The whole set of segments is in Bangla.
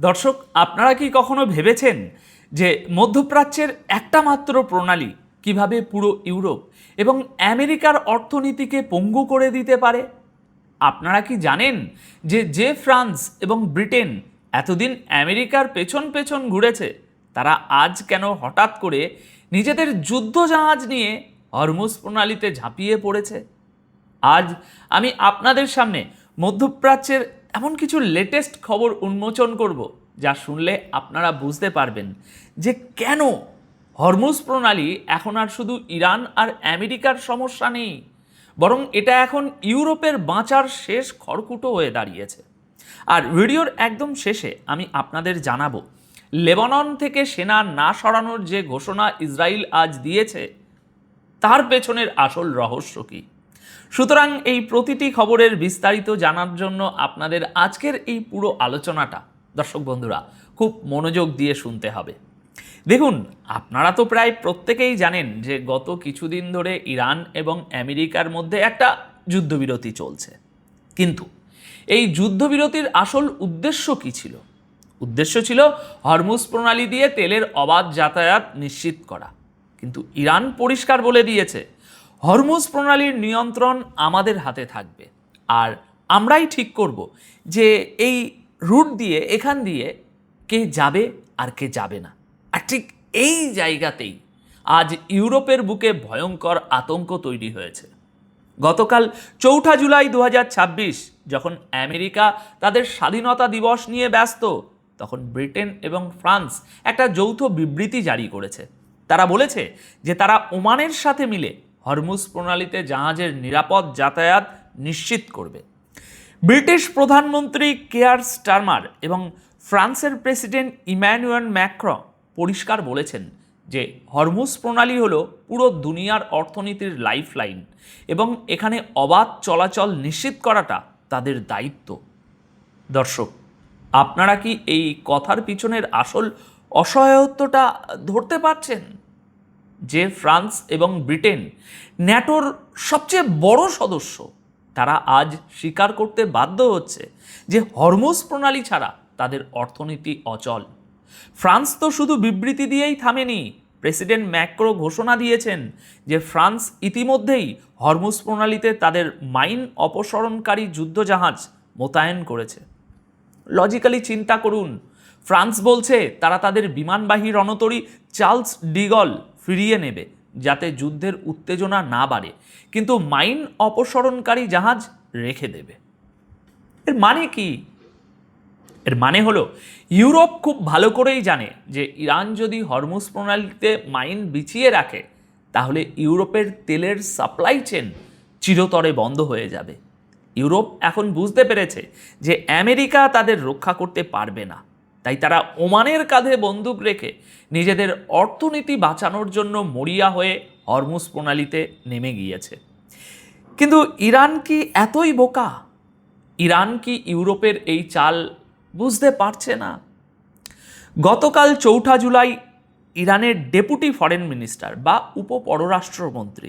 দর্শক, আপনারা কি কখনো ভেবেছেন যে মধ্যপ্রাচ্যের একটা মাত্র প্রণালী কিভাবে পুরো ইউরোপ এবং আমেরিকার অর্থনীতিকে পঙ্গু করে দিতে পারে? আপনারা কি জানেন যে ফ্রান্স এবং ব্রিটেন এতদিন আমেরিকার পেছন পেছন ঘুরেছে, তারা আজ কেন হঠাৎ করে নিজেদের যুদ্ধজাহাজ নিয়ে হরমুজ প্রণালীতে ঝাঁপিয়ে পড়েছে? আজ আমি আপনাদের সামনে মধ্যপ্রাচ্যের এমন কিছু লেটেস্ট খবর উন্মোচন করব যা শুনলে আপনারা বুঝতে পারবেন যে কেন হরমুজ প্রণালী এখন আর শুধু ইরান আর আমেরিকার সমস্যা নেই, বরং এটা এখন ইউরোপের বাঁচার শেষ খড়কুটো হয়ে দাঁড়িয়েছে। আর ভিডিওর একদম শেষে আমি আপনাদের জানাবো লেবানন থেকে সেনা না সরানোর যে ঘোষণা ইসরায়েল আজ দিয়েছে তার পেছনের আসল রহস্য কী। সুতরাং এই প্রতিটি খবরের বিস্তারিত জানার জন্য আপনাদের আজকের এই পুরো আলোচনাটা দর্শক বন্ধুরা খুব মনোযোগ দিয়ে শুনতে হবে। দেখুন, আপনারা তো প্রায় প্রত্যেকেই জানেন যে গত কিছুদিন ধরে ইরান এবং আমেরিকার মধ্যে একটা যুদ্ধবিরতি চলছে। কিন্তু এই যুদ্ধবিরতির আসল উদ্দেশ্য কী ছিল? উদ্দেশ্য ছিল হরমুজ প্রণালী দিয়ে তেলের অবাধ যাতায়াত নিশ্চিত করা। কিন্তু ইরান পরিষ্কার বলে দিয়েছে হরমুজ প্রণালীর নিয়ন্ত্রণ আমাদের হাতে থাকবে, আর আমরাই ঠিক করব যে এই রুট দিয়ে, এখান দিয়ে কে যাবে আর কে যাবে না। আর ঠিক এই জায়গাতেই আজ ইউরোপের বুকে ভয়ঙ্কর আতঙ্ক তৈরি হয়েছে। গতকাল 4 জুলাই 2026 যখন আমেরিকা তাদের স্বাধীনতা দিবস নিয়ে ব্যস্ত, তখন ব্রিটেন এবং ফ্রান্স একটা যৌথ বিবৃতি জারি করেছে। তারা বলেছে যে তারা ওমানের সাথে মিলে হরমুজ প্রণালীতে জাহাজের নিরাপদ যাতায়াত নিশ্চিত করবে। ব্রিটিশ প্রধানমন্ত্রী কেয়ার স্টারমার এবং ফ্রান্সের প্রেসিডেন্ট ইম্যানুয়েল ম্যাক্রন পরিষ্কার বলেছেন যে হরমুজ প্রণালী হলো পুরো দুনিয়ার অর্থনীতির লাইফলাইন এবং এখানে অবাধ চলাচল নিশ্চিত করাটা তাদের দায়িত্ব। দর্শক, আপনারা কি এই কথার পিছনের আসল অসহায়ত্বটা ধরতে পারছেন? যে ফ্রান্স এবং ব্রিটেন ন্যাটোর সবচেয়ে বড় সদস্য, তারা আজ স্বীকার করতে বাধ্য হচ্ছে যে হরমুজ প্রণালী ছাড়া তাদের অর্থনীতি অচল। ফ্রান্স তো শুধু বিবৃতি দিয়েই থামেনি, প্রেসিডেন্ট ম্যাক্রো ঘোষণা দিয়েছেন যে ফ্রান্স ইতিমধ্যেই হরমুজ প্রণালীতে তাদের মাইন অপসরণকারী যুদ্ধজাহাজ মোতায়েন করেছে। লজিক্যালি চিন্তা করুন, ফ্রান্স বলছে তারা তাদের বিমানবাহী রণতরী চার্লস ডিগল ফিরিয়ে নেবে যাতে যুদ্ধের উত্তেজনা না বাড়ে, কিন্তু মাইন অপসরণকারী জাহাজ রেখে দেবে। এর মানে কি? এর মানে হলো ইউরোপ খুব ভালো করেই জানে যে ইরান যদি হরমুজ প্রণালীতে মাইন বিছিয়ে রাখে তাহলে ইউরোপের তেলের সাপ্লাই চেন চিরতরে বন্ধ হয়ে যাবে। ইউরোপ এখন বুঝতে পেরেছে যে আমেরিকা তাদের রক্ষা করতে পারবে না, তাই তারা ওমানের কাঁধে বন্দুক রেখে নিজেদের অর্থনীতি বাঁচানোর জন্য মরিয়া হয়ে হরমুজ প্রণালীতে নেমে গিয়েছে। কিন্তু ইরান কি এতই বোকা? ইরান কি ইউরোপের এই চাল বুঝতে পারছে না? গতকাল 4 জুলাই ইরানের ডেপুটি ফরেন মিনিস্টার বা উপপররাষ্ট্রমন্ত্রী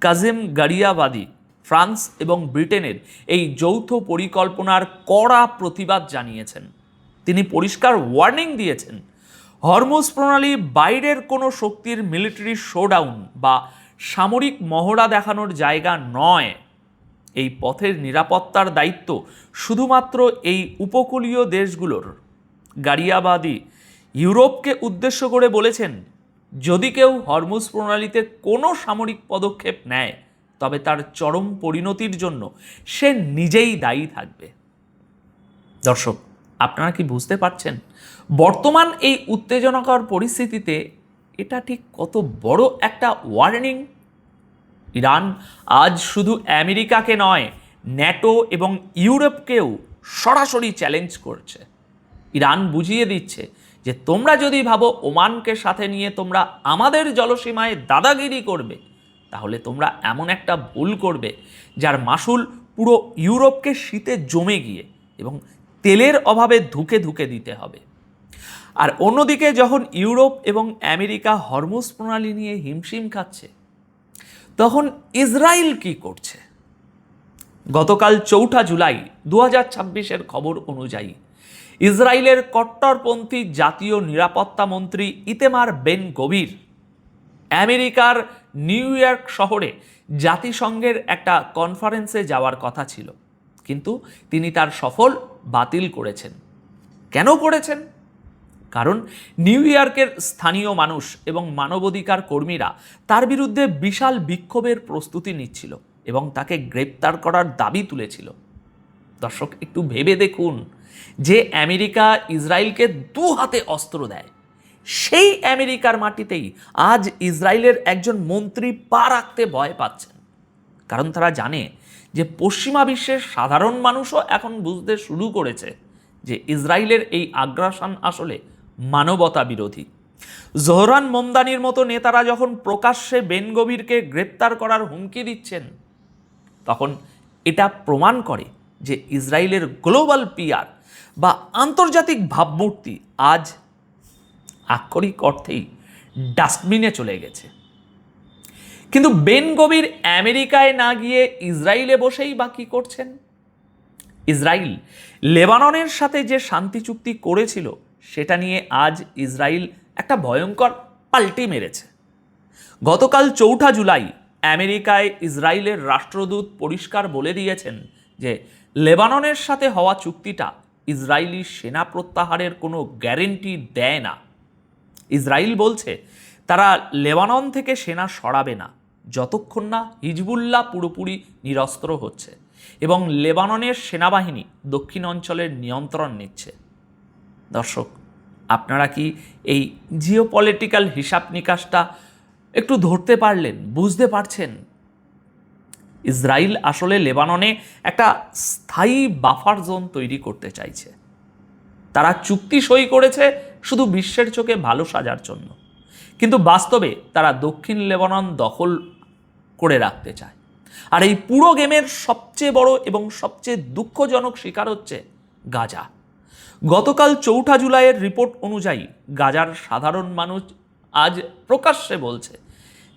কাজিম গারিয়াবাদি ফ্রান্স এবং ব্রিটেনের এই যৌথ পরিকল্পনার কড়া প্রতিবাদ জানিয়েছেন। তিনি পরিষ্কার ওয়ার্নিং দিয়েছেন হরমুজ প্রণালী বাইরের কোনো শক্তির মিলিটারি শোডাউন বা সামরিক মহড়া দেখানোর জায়গা নয়। এই পথের নিরাপত্তার দায়িত্ব শুধুমাত্র এই উপকূলীয় দেশগুলোর। গারিয়াবাদি ইউরোপকে উদ্দেশ্য করে বলেছেন, যদি কেউ হরমুজ প্রণালীতে কোনো সামরিক পদক্ষেপ নেয় তবে তার চরম পরিণতির জন্য সে নিজেই দায়ী থাকবে। দর্শক, আপনারা কি বুঝতে পারছেন বর্তমান এই উত্তেজনাকর পরিস্থিতিতে এটা ঠিক কত বড় একটা ওয়ার্নিং? ইরান আজ শুধু আমেরিকাকে নয়, ন্যাটো এবং ইউরোপকেও সরাসরি চ্যালেঞ্জ করছে। ইরান বুঝিয়ে দিচ্ছে যে তোমরা যদি ভাবো ওমানকে সাথে নিয়ে তোমরা আমাদের জলসীমায় দাদাগিরি করবে, তাহলে তোমরা এমন একটা ভুল করবে যার মাসুল পুরো ইউরোপকে শীতে জমে গিয়ে এবং তেলের অভাবে ধুকে ধুকে দিতে হবে। আর অন্যদিকে যখন ইউরোপ এবং আমেরিকা হরমুজ প্রণালী নিয়ে হিমশিম খাচ্ছে, তখন ইসরায়েল কি করছে? গতকাল 4 জুলাই 2026 খবর অনুযায়ী ইসরায়েলের কট্টরপন্থী জাতীয় নিরাপত্তা মন্ত্রী ইতেমার বেন গভির আমেরিকার নিউ ইয়র্ক শহরে জাতিসংঘের একটা কনফারেন্সে যাওয়ার কথা ছিল, কিন্তু তিনি তার সফর বাতিল করেছেন। কেন করেছেন? কারণ নিউ ইয়র্কের স্থানীয় মানুষ এবং মানবাধিকার কর্মীরা তার বিরুদ্ধে বিশাল বিক্ষোভের প্রস্তুতি নিচ্ছিল এবং তাকে গ্রেপ্তার করার দাবি তুলেছিল। দর্শক, একটু ভেবে দেখুন, যে আমেরিকা ইসরায়েলকে দু হাতে অস্ত্র দেয়, সেই আমেরিকার মাটিতেই আজ ইসরায়েলের একজন মন্ত্রী পা রাখতে ভয় পাচ্ছেন। কারণ তারা জানে যে পশ্চিমা বিশ্বের সাধারণ মানুষও এখন বুঝতে শুরু করেছে যে ইসরায়েলের এই আগ্রাসন আসলে মানবতা বিরোধী। জোহরান মমদানির মতো নেতারা যখন প্রকাশ্যে বেন গভিরকে গ্রেপ্তার করার হুমকি দিচ্ছেন, তখন এটা প্রমাণ করে যে ইসরায়েলের গ্লোবাল পিআর বা আন্তর্জাতিক ভাবমূর্তি আজ আক্ষরিক অর্থেই ডাস্টবিনে চলে গেছে। কিন্তু বেন গভির আমেরিকায় না গিয়ে ইসরায়েলে বসেই বা কি করছেন? ইসরায়েল লেবাননের সাথে যে শান্তি চুক্তি করেছিল সেটা নিয়ে আজ ইসরায়েল একটা ভয়ঙ্কর পাল্টি মেরেছে। গতকাল 4 জুলাই আমেরিকায় ইসরায়েলের রাষ্ট্রদূত পরিষ্কার বলে দিয়েছেন যে লেবাননের সাথে হওয়া চুক্তিটা ইসরায়েলি সেনা প্রত্যাহারের কোনো গ্যারেন্টি দেয় না। ইসরায়েল বলছে তারা লেবানন থেকে সেনা সরাবে না যতক্ষণ না হিজবুল্লাহ পুরোপুরি নিরস্ত্র হচ্ছে এবং লেবাননের সেনাবাহিনী দক্ষিণ অঞ্চলের নিয়ন্ত্রণ নিচ্ছে। দর্শক, আপনারা কি এই জিওপলিটিক্যাল হিসাব নিকাশটা একটু ধরতে পারলেন, বুঝতে পারছেন? ইসরায়েল আসলে লেবাননে একটা স্থায়ী বাফার জোন তৈরি করতে চাইছে। তারা চুক্তি সই করেছে শুধু বিশ্বের চোখে ভালো সাজার জন্য, কিন্তু বাস্তবে তারা দক্ষিণ লেবানন দখল করে রাখতে চায়। আর এই পুরো গেমের সবচেয়ে বড় এবং সবচেয়ে দুঃখজনক শিকার হচ্ছে গাজা। গতকাল 4 জুলাইয়ের রিপোর্ট অনুযায়ী গাজার সাধারণ মানুষ আজ প্রকাশ্যে বলছে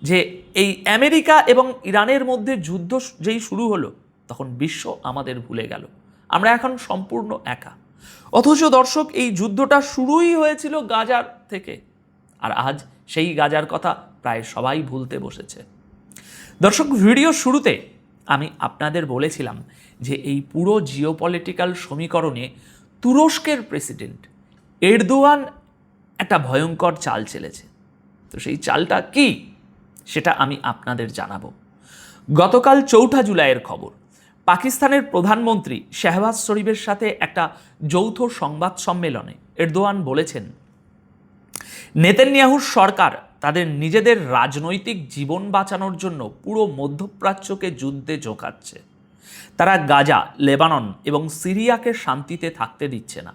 যে এই আমেরিকা এবং ইরানের মধ্যে যুদ্ধ যেই শুরু হলো, তখন বিশ্ব আমাদের ভুলে গেল, আমরা এখন সম্পূর্ণ একা। অথচ দর্শক, এই যুদ্ধটা শুরুই হয়েছিল গাজার থেকে, আর আজ সেই গাজার কথা প্রায় সবাই ভুলতে বসেছে। দর্শক, ভিডিও শুরুতে আমি আপনাদের বলেছিলাম যে এই পুরো জিওপলিটিক্যাল সমীকরণে তুরস্কের প্রেসিডেন্ট এরদোয়ান একটা ভয়ঙ্কর চাল চেলেছে। তো সেই চালটা কি সেটা আমি আপনাদের জানাবো। গতকাল 4 জুলাইয়ের খবর, পাকিস্তানের প্রধানমন্ত্রী শাহবাজ শরীফের সাথে একটা যৌথ সংবাদ সম্মেলনে এরদোয়ান বলেছেন নেতানিয়াহুর সরকার তাদের নিজেদের রাজনৈতিক জীবন বাঁচানোর জন্য পুরো মধ্যপ্রাচ্যকে যুদ্ধে ঝোঁকাচ্ছে। তারা গাজা, লেবানন এবং সিরিয়াকে শান্তিতে থাকতে দিচ্ছে না।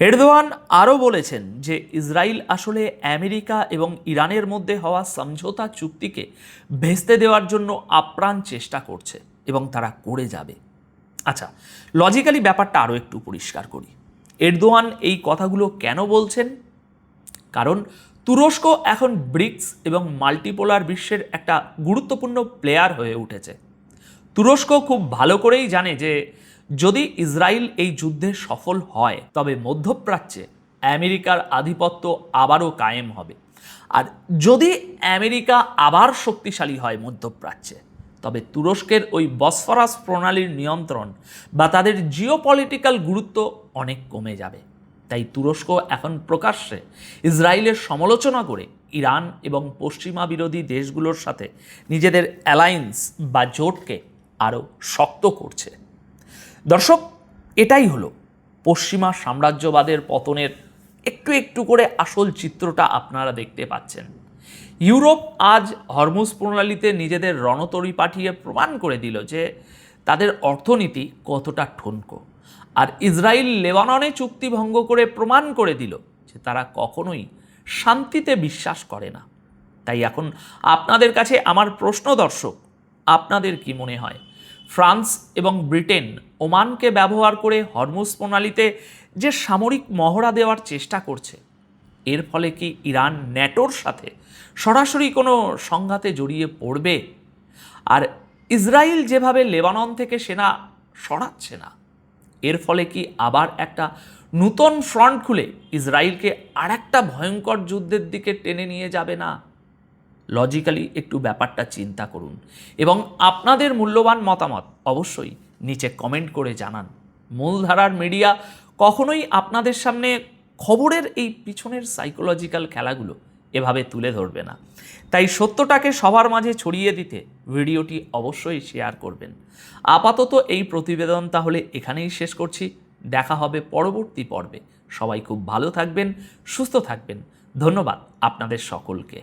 এরদোয়ান আরও বলেছেন যে ইসরায়েল আসলে আমেরিকা এবং ইরানের মধ্যে হওয়া সমঝোতা চুক্তিকে ভেস্তে দেওয়ার জন্য আপ্রাণ চেষ্টা করছে এবং তারা করে যাবে। আচ্ছা, লজিক্যালি ব্যাপারটা আরও একটু পরিষ্কার করি। এরদোয়ান এই কথাগুলো কেন বলছেন? কারণ তুরস্ক এখন ব্রিক্স এবং মাল্টিপোলার বিশ্বের একটা গুরুত্বপূর্ণ প্লেয়ার হয়ে উঠেছে। তুরস্ক খুব ভালো করেই জানে যে যদি ইসরায়েল এই যুদ্ধে সফল হয় তবে মধ্যপ্রাচ্যে আমেরিকার আধিপত্য আবারও কায়েম হবে। আর যদি আমেরিকা আবার শক্তিশালী হয় মধ্যপ্রাচ্যে, তবে তুরস্কের ওই বসফরাস প্রণালীর নিয়ন্ত্রণ বা তাদের জিওপলিটিক্যাল গুরুত্ব অনেক কমে যাবে। তাই তুরস্ক এখন প্রকাশ্যে ইসরায়েলের সমালোচনা করে ইরান এবং পশ্চিমা বিরোধী দেশগুলোর সাথে নিজেদের অ্যালায়েন্স বা জোটকে আরও শক্ত করছে। দর্শক, এটাই হলো পশ্চিমা সাম্রাজ্যবাদের পতনের একটু একটু করে আসল চিত্রটা আপনারা দেখতে পাচ্ছেন। ইউরোপ আজ হরমুজ প্রণালীতে নিজেদের রণতরী পাঠিয়ে প্রমাণ করে দিল যে তাদের অর্থনীতি কতটা ঠুনকো, আর ইসরায়েল লেবাননে চুক্তি ভঙ্গ করে প্রমাণ করে দিল যে তারা কখনোই শান্তিতে বিশ্বাস করে না। তাই এখন আপনাদের কাছে আমার প্রশ্ন, দর্শক, আপনাদের কি মনে হয় ফ্রান্স এবং ব্রিটেন ওমানকে ব্যবহার করে হরমুজ প্রণালীতে যে সামরিক মহড়া দেওয়ার চেষ্টা করছে, এর ফলে কি ইরান ন্যাটোর সাথে সরাসরি কোনো সংঘাতে জড়িয়ে পড়বে? আর ইসরায়েল যেভাবে লেবানন থেকে সেনা সরাচ্ছে না, এর ফলে কি আবার একটা নূতন ফ্রন্ট খুলে ইসরায়েলকে আরেকটা ভয়ঙ্কর যুদ্ধের দিকে টেনে নিয়ে যাবে না? লজিক্যালি একটু ব্যাপারটা চিন্তা করুন এবং আপনাদের মূল্যবান মতামত অবশ্যই নিচে কমেন্ট করে জানান। মূলধারার মিডিয়া কখনোই আপনাদের সামনে খবরের এই পিছনের সাইকোলজিক্যাল খেলাগুলো এভাবে তুলে ধরবে না। তাই সত্যটাকে সবার মাঝে ছড়িয়ে দিতে ভিডিওটি অবশ্যই শেয়ার করবেন। আপাতত এই প্রতিবেদন তাহলে এখানেই শেষ করছি। দেখা হবে পরবর্তী পর্বে। সবাই খুব ভালো থাকবেন, সুস্থ থাকবেন। ধন্যবাদ আপনাদের সকলকে।